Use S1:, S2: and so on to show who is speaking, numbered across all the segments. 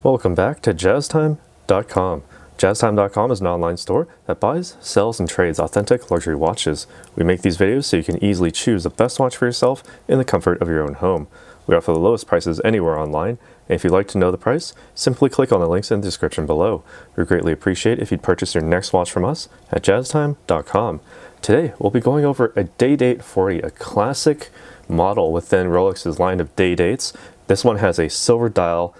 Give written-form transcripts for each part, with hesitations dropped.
S1: Welcome back to JazzTime.com. JazzTime.com is an online store that buys, sells, and trades authentic luxury watches. We make these videos so you can easily choose the best watch for yourself in the comfort of your own home. We offer the lowest prices anywhere online, and if you'd like to know the price, simply click on the links in the description below. We greatly appreciate if you'd purchase your next watch from us at JazzTime.com. Today, we'll be going over a Day-Date 40, a classic model within Rolex's line of Day-Dates. This one has a silver dial,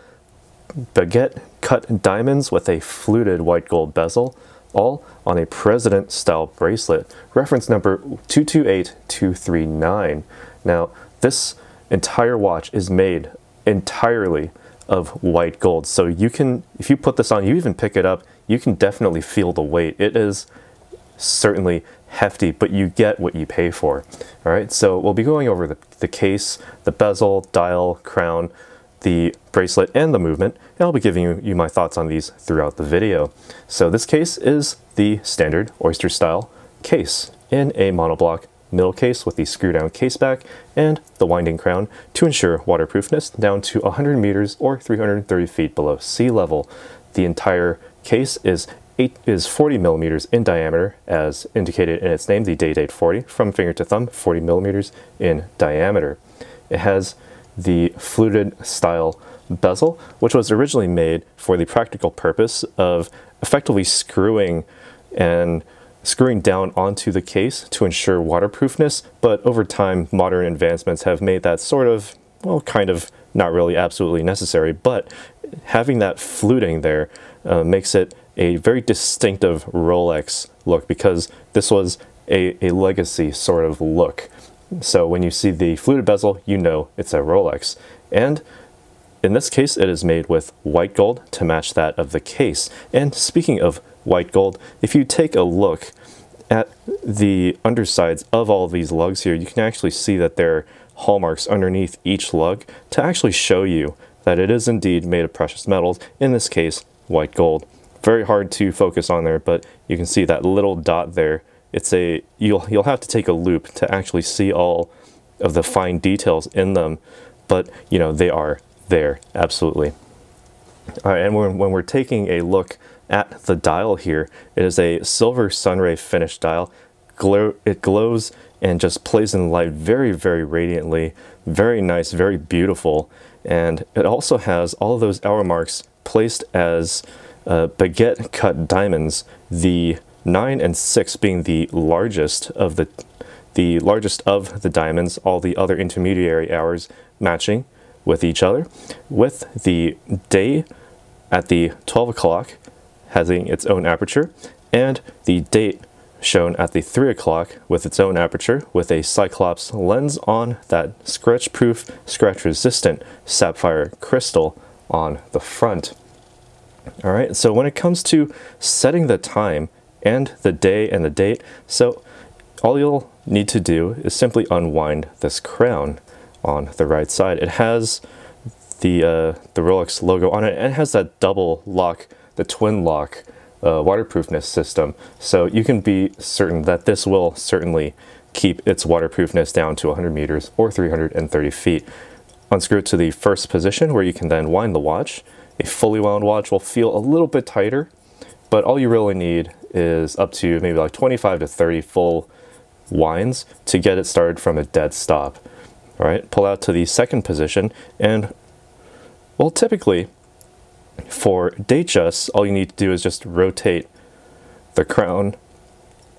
S1: baguette cut diamonds with a fluted white gold bezel, all on a president style bracelet, reference number 228239. Now, this entire watch is made entirely of white gold, so you can, if you put this on, you even pick it up, you can definitely feel the weight. It is certainly hefty, but you get what you pay for. All right, so we'll be going over the case, the bezel, dial, crown, the bracelet, and the movement, and I'll be giving you my thoughts on these throughout the video. So this case is the standard oyster style case in a monoblock middle case with the screw down case back and the winding crown to ensure waterproofness down to 100 meters or 330 feet below sea level. The entire case is 40 millimeters in diameter, as indicated in its name, the Day-Date 40, from finger to thumb, 40 millimeters in diameter. It has the fluted style bezel, which was originally made for the practical purpose of effectively screwing down onto the case to ensure waterproofness, but over time modern advancements have made that sort of, well, kind of not really absolutely necessary, but having that fluting there makes it a very distinctive Rolex look, because this was a legacy sort of look. So when you see the fluted bezel, you know it's a Rolex. And in this case, it is made with white gold to match that of the case. And speaking of white gold, if you take a look at the undersides of all of these lugs here, you can actually see that there are hallmarks underneath each lug to actually show you that it is indeed made of precious metals, in this case, white gold. Very hard to focus on there, but you can see that little dot there. It's you'll have to take a loop to actually see all of the fine details in them, but you know, they are there, absolutely. All right, and when we're taking a look at the dial here, it is a silver sunray finish dial. It glows and just plays in the light very, very radiantly, very nice, very beautiful, and it also has all of those hour marks placed as baguette cut diamonds, the 9 and 6 being the largest of the diamonds, all the other intermediary hours matching with each other, with the day at the 12 o'clock having its own aperture, and the date shown at the 3 o'clock with its own aperture, with a Cyclops lens on that scratch-proof, scratch-resistant sapphire crystal on the front. All right, so when it comes to setting the time and the day and the date, so all you'll need to do is simply unwind this crown on the right side. It has the Rolex logo on it, and it has that double lock, the twin lock waterproofness system, so you can be certain that this will certainly keep its waterproofness down to 100 meters or 330 feet. Unscrew it to the first position, where you can then wind the watch. A fully wound watch will feel a little bit tighter, but all you really need is up to maybe like 25 to 30 full winds to get it started from a dead stop. All right, pull out to the second position, and well, typically for Datejust, all you need to do is just rotate the crown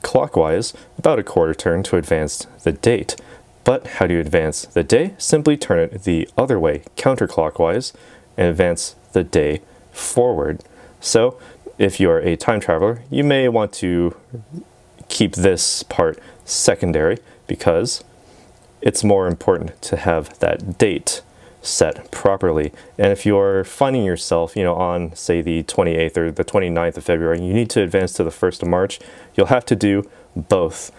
S1: clockwise about a quarter turn to advance the date. But how do you advance the day? Simply turn it the other way, counterclockwise, and advance the day forward. So if you're a time traveler, you may want to keep this part secondary, because it's more important to have that date set properly. And if you're finding yourself, you know, on say the 28th or the 29th of February, you need to advance to the 1st of March, you'll have to do both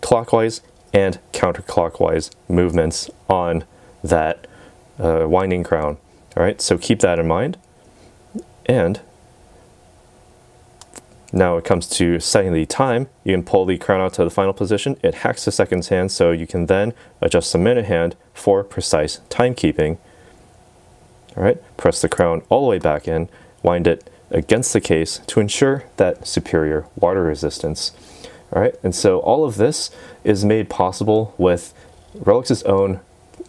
S1: clockwise and counterclockwise movements on that winding crown. All right, so keep that in mind. And now it comes to setting the time. You can pull the crown out to the final position. It hacks the seconds hand, so you can then adjust the minute hand for precise timekeeping. All right, press the crown all the way back in, wind it against the case to ensure that superior water resistance. All right, and so all of this is made possible with Rolex's own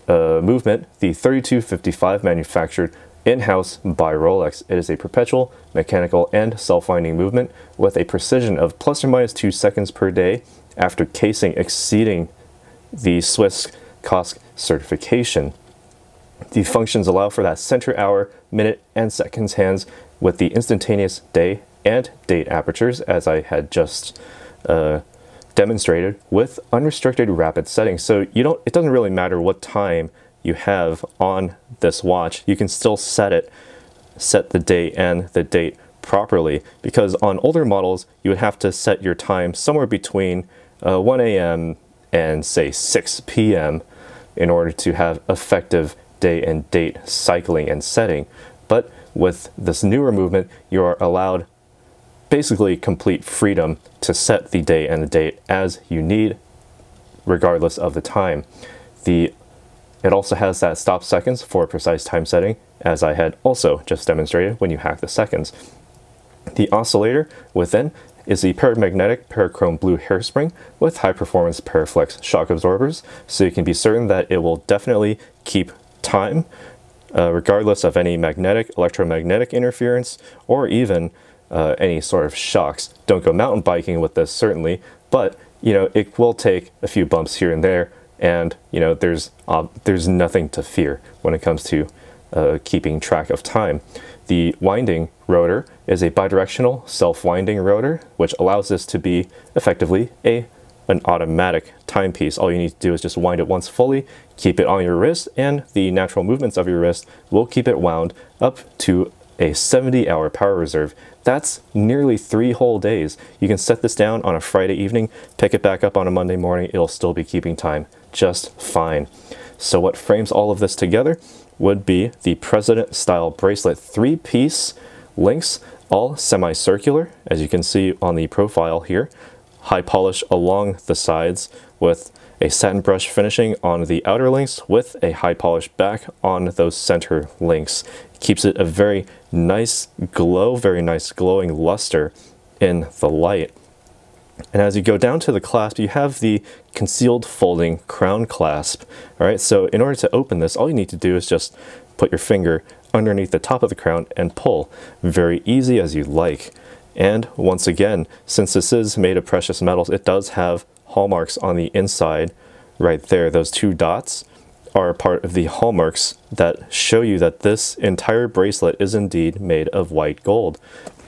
S1: movement, the 3255, manufactured in-house by Rolex. It is a perpetual, mechanical, and self-winding movement with a precision of ±2 seconds per day after casing exceeding the Swiss COSC certification. The functions allow for that center hour, minute, and seconds hands with the instantaneous day and date apertures, as I had just demonstrated, with unrestricted rapid settings. So it doesn't really matter what time you have on this watch, you can still set the day and the date properly, because on older models you would have to set your time somewhere between 1 a.m. and say 6 p.m. in order to have effective day and date cycling and setting. But with this newer movement, you are allowed basically complete freedom to set the day and the date as you need, regardless of the time. It also has that stop seconds for precise time setting, as I had also just demonstrated when you hack the seconds. The oscillator within is the paramagnetic parachrome blue hairspring with high performance Paraflex shock absorbers, so you can be certain that it will definitely keep time regardless of any magnetic, electromagnetic interference, or even any sort of shocks. Don't go mountain biking with this, certainly, but it will take a few bumps here and there, and there's nothing to fear when it comes to keeping track of time. The winding rotor is a bidirectional self-winding rotor, which allows this to be effectively an automatic timepiece. All you need to do is just wind it once fully, keep it on your wrist, and the natural movements of your wrist will keep it wound up to a 70-hour power reserve. That's nearly 3 whole days. You can set this down on a Friday evening, pick it back up on a Monday morning, it'll still be keeping time just fine. So what frames all of this together would be the President style bracelet 3-piece links, all semicircular, as you can see on the profile here. High polish along the sides with a satin brush finishing on the outer links with a high polish back on those center links. Keeps it a very nice glow, very nice glowing luster in the light. And as you go down to the clasp, you have the concealed folding crown clasp. All right, so in order to open this, all you need to do is just put your finger underneath the top of the crown and pull. Very easy as you like. And once again, since this is made of precious metals, it does have hallmarks on the inside right there. Those 2 dots are part of the hallmarks that show you that this entire bracelet is indeed made of white gold.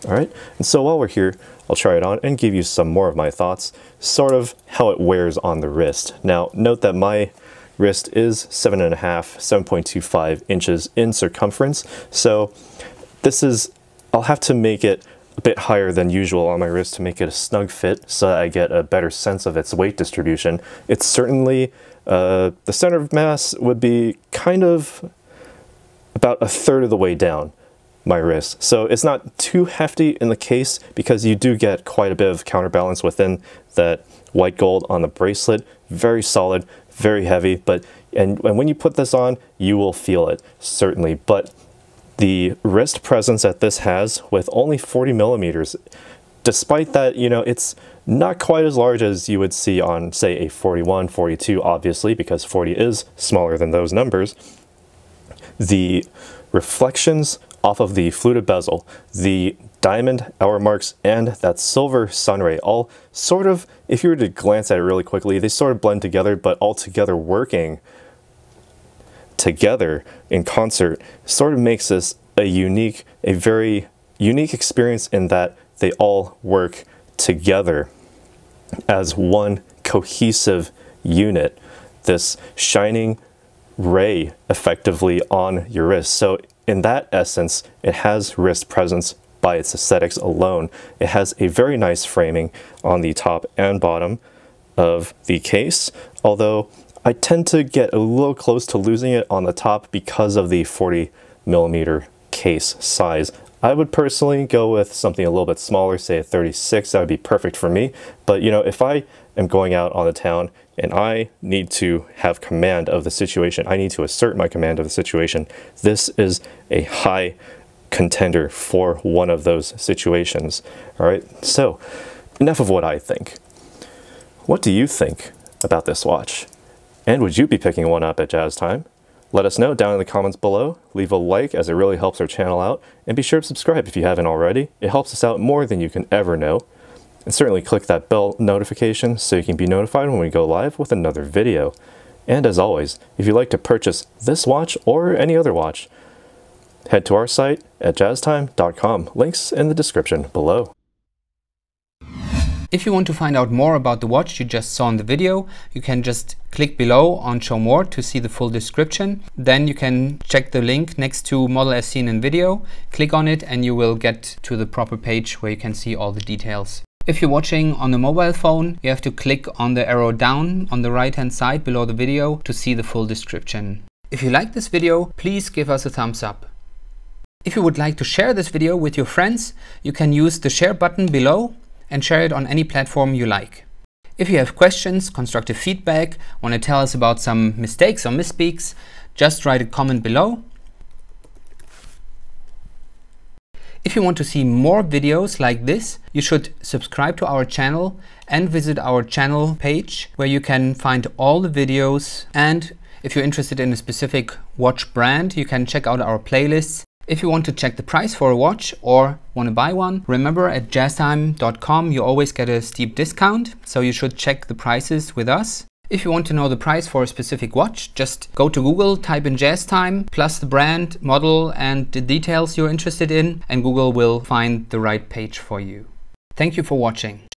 S1: All right, and so while we're here, I'll try it on and give you some more of my thoughts, sort of how it wears on the wrist. Now, note that my wrist is 7.25 inches in circumference, so I'll have to make it a bit higher than usual on my wrist to make it a snug fit so that I get a better sense of its weight distribution. It's certainly, the center of mass would be kind of about 1/3 of the way down my wrist. So it's not too hefty in the case because you do get quite a bit of counterbalance within that white gold on the bracelet. Very solid, very heavy, and when you put this on, you will feel it, certainly. But the wrist presence that this has with only 40 millimeters, despite that, it's not quite as large as you would see on, say, a 41, 42, obviously, because 40 is smaller than those numbers. The reflections off of the fluted bezel, the diamond hour marks, and that silver sunray, all sort of, if you were to glance at it really quickly, they sort of blend together, but all together working together in concert sort of makes this a very unique experience in that they all work together as one cohesive unit, this shining ray effectively on your wrist. So in that essence, it has wrist presence by its aesthetics alone. It has a very nice framing on the top and bottom of the case, although I tend to get a little close to losing it on the top because of the 40 millimeter case size. I would personally go with something a little bit smaller, say a 36, that would be perfect for me. But if I am going out on the town and I need to have command of the situation. I need to assert my command of the situation. This is a high contender for one of those situations. All right, so enough of what I think. What do you think about this watch? And would you be picking one up at Jazz Time? Let us know down in the comments below. Leave a like as it really helps our channel out, and be sure to subscribe if you haven't already. It helps us out more than you can ever know. And certainly click that bell notification so you can be notified when we go live with another video. And as always, if you'd like to purchase this watch or any other watch, head to our site at jazztime.com. Links in the description below.
S2: If you want to find out more about the watch you just saw in the video, you can just click below on Show More to see the full description. Then you can check the link next to model as seen in video, click on it, and you will get to the proper page where you can see all the details. If you're watching on a mobile phone, you have to click on the arrow down on the right hand side below the video to see the full description. If you like this video, please give us a thumbs up. If you would like to share this video with your friends, you can use the share button below and share it on any platform you like. If you have questions, constructive feedback, want to tell us about some mistakes or misspeaks, just write a comment below. If you want to see more videos like this, you should subscribe to our channel and visit our channel page where you can find all the videos. And if you're interested in a specific watch brand, you can check out our playlists. If you want to check the price for a watch or want to buy one, remember at jazztime.com you always get a steep discount, so you should check the prices with us. If you want to know the price for a specific watch, just go to Google, type in Jazz Time, plus the brand, model, and the details you're interested in, and Google will find the right page for you. Thank you for watching.